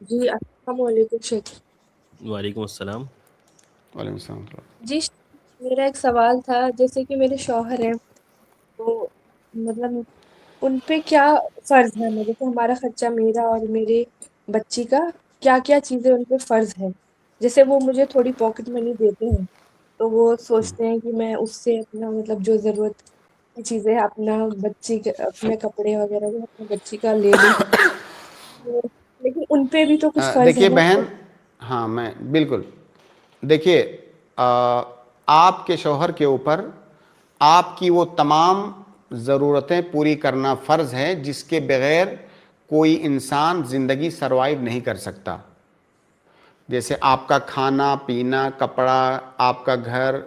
جی السلام علیکم شیخ. وعلیکم السلام. وعلیکم السلام. جی میرا ایک سوال تھا، جیسے کہ میرے شوہر ہیں تو مطلب ان پہ کیا فرض ہے، جیسے ہمارا خرچہ میرا اور میرے بچی کا کیا کیا چیزیں ان پہ فرض ہے. جیسے وہ مجھے تھوڑی پاکٹ منی دیتے ہیں تو وہ سوچتے ہیں کہ میں اس سے اپنا مطلب جو ضرورت کی چیزیں اپنا بچی کے اپنے کپڑے وغیرہ جو اپنے بچی کا لے لوں، لیکن ان پہ بھی تو کچھ فرض ہے دیکھیے نا. بہن، ہاں میں بالکل، دیکھیے آپ کے شوہر کے اوپر آپ کی وہ تمام ضرورتیں پوری کرنا فرض ہے جس کے بغیر کوئی انسان زندگی سروائیو نہیں کر سکتا. جیسے آپ کا کھانا پینا، کپڑا، آپ کا گھر،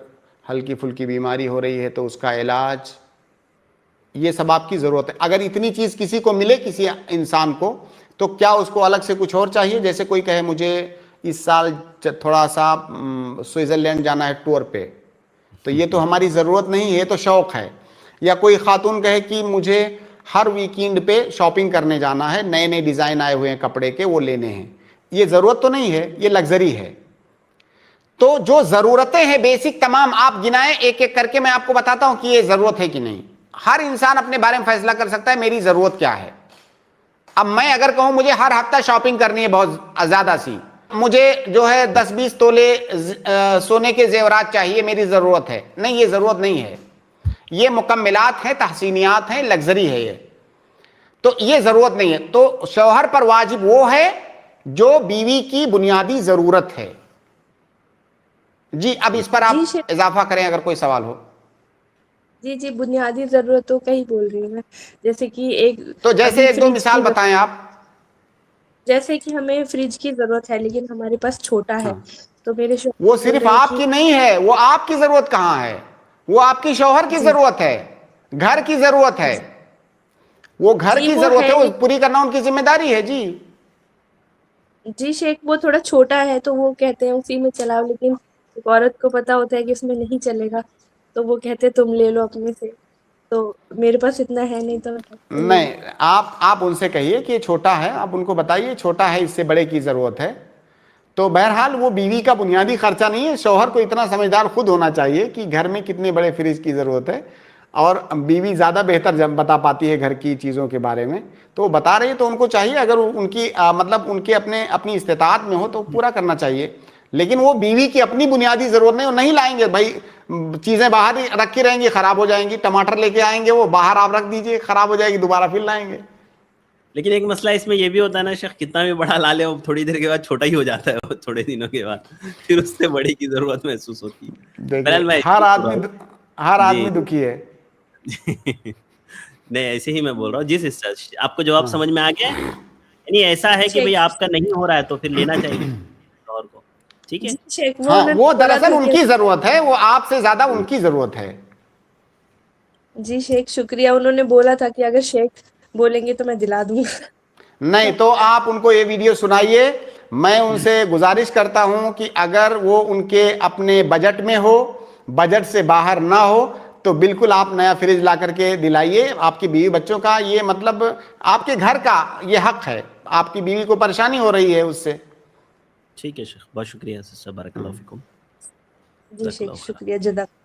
ہلکی پھلکی بیماری ہو رہی ہے تو اس کا علاج، یہ سب آپ کی ضرورت ہے. اگر اتنی چیز کسی کو ملے، کسی انسان کو، تو کیا اس کو الگ سے کچھ اور چاہیے؟ جیسے کوئی کہے مجھے اس سال تھوڑا سا سوئٹزرلینڈ جانا ہے ٹور پہ، تو یہ تو ہماری ضرورت نہیں ہے، یہ تو شوق ہے. یا کوئی خاتون کہے کہ مجھے ہر ویکینڈ پہ شاپنگ کرنے جانا ہے، نئے نئے ڈیزائن آئے ہوئے ہیں کپڑے کے، وہ لینے ہیں. یہ ضرورت تو نہیں ہے، یہ لگژری ہے. تو جو ضرورتیں ہیں بیسک تمام آپ گنائیں ایک ایک کر کے، میں آپ کو بتاتا ہوں کہ یہ ضرورت ہے کہ نہیں. ہر انسان اپنے بارے میں فیصلہ کر سکتا ہے میری ضرورت کیا ہے. اب میں اگر کہوں مجھے ہر ہفتہ شاپنگ کرنی ہے بہت زیادہ سی، مجھے جو ہے 10-20 تولے سونے کے زیورات چاہیے، میری ضرورت ہے، نہیں، یہ ضرورت نہیں ہے، یہ مکملات ہیں، تحسینیات ہیں، لگژری ہے یہ. تو یہ ضرورت نہیں ہے. تو شوہر پر واجب وہ ہے جو بیوی کی بنیادی ضرورت ہے. جی اب اس پر آپ جی شیخ، اضافہ کریں اگر کوئی سوال ہو. جی بنیادی ضرورتوں کا ہی بول رہی ہوں میں. جیسے کہ ایک تو جیسے ابھی ایک دو فریج مثال کی بتائیں آپ. جیسے کہ ہمیں فریج کی ضرورت ہے لیکن ہمارے پاس چھوٹا ہے، ہاں، تو میرے وہ شوہر بول صرف رہے ہیں آپ کہ کی نہیں ہے، وہ آپ کی ضرورت کہاں ہے، وہ آپ کی شوہر کی جی ضرورت ہے، گھر کی ضرورت ہے. وہ گھر جی کی وہ ضرورت ہے، وہ لیکن پوری کرنا ان کی ذمہ داری ہے. جی جی شیخ، وہ تھوڑا چھوٹا ہے تو وہ کہتے ہیں اسی میں چلاؤ، لیکن ایک عورت کو پتا ہوتا ہے کہ اس میں نہیں چلے گا تو وہ کہتے تم لے لو اپنے سے. تو میرے پاس اتنا ہے نہیں تو میں کیسے لوں؟ نہیں، آپ ان سے کہیے کہ یہ چھوٹا ہے، آپ ان کو بتائیے چھوٹا ہے، اس سے بڑے کی ضرورت ہے. تو بہرحال وہ بیوی کا بنیادی خرچہ نہیں ہے. شوہر کو اتنا سمجھدار خود ہونا چاہیے کہ گھر میں کتنے بڑے فریج کی ضرورت ہے، اور بیوی زیادہ بہتر بتا پاتی ہے گھر کی چیزوں کے بارے میں، تو وہ بتا رہی ہے تو ان کو چاہیے اگر ان کی مطلب ان کے اپنی استطاعت میں ہو تو پورا کرنا چاہیے. لیکن وہ بیوی کی اپنی بنیادی ضرورت نہیں، وہ نہیں لائیں گے بھائی. چیزیں باہر ہی رکھی رہیں گی، خراب ہو جائیں گی. ٹماٹر لے کے آئیں گے، وہ باہر آپ رکھ دیجئے، خراب ہو جائے گی، دوبارہ پھر لائیں گے. لیکن ایک مسئلہ اس میں یہ بھی ہوتا ہے نا شیخ، کتنا بھی بڑا لا لے وہ تھوڑی دیر کے بعد چھوٹا ہی ہو جاتا ہے، وہ تھوڑے دنوں کے بعد پھر اس سے بڑے کی ضرورت محسوس ہوتی ہے. دیکھیے بہرحال میں ہر ایسے ہی بول رہا آدمی ہوں. ہر جی آدمی دکھی ہے. نہیں ایسے ہی میں بول رہا ہوں. جس حصہ آپ کو جواب ہاں سمجھ میں آ گیا ہے، یعنی ایسا جی ہے کہ شیخ، بھئی آپ کا نہیں ہو رہا ہے تو پھر لینا چاہیے اور کو. ٹھیک ہے. جی شیخ، وہ ہاں، انہوں نے وہ بولا دراصل تھا ان کہ کی ضرورت ہے، وہ آپ سے زیادہ ان کی ضرورت ہے. جی شیخ شکریہ، انہوں نے بولا تھا کہ اگر شیخ بولیں گے تو میں دلا دوں گا. نہیں تو آپ ان کو یہ ویڈیو سنائیے. میں ان سے گزارش کرتا ہوں کہ اگر وہ ان کے اپنے بجٹ میں ہو، بجٹ سے باہر نہ ہو، تو بالکل آپ نیا فریج لا کر کے دلائیے. آپ کی بیوی بچوں کا یہ مطلب آپ کے گھر کا یہ حق ہے. آپ کی بیوی کو پریشانی ہو رہی ہے اس سے. ٹھیک ہے شیخ، بہت شکریہ سسٹر، بارک اللہ فیکم. جی جزاک شیخ اللہ خیر. شکریہ، جزاک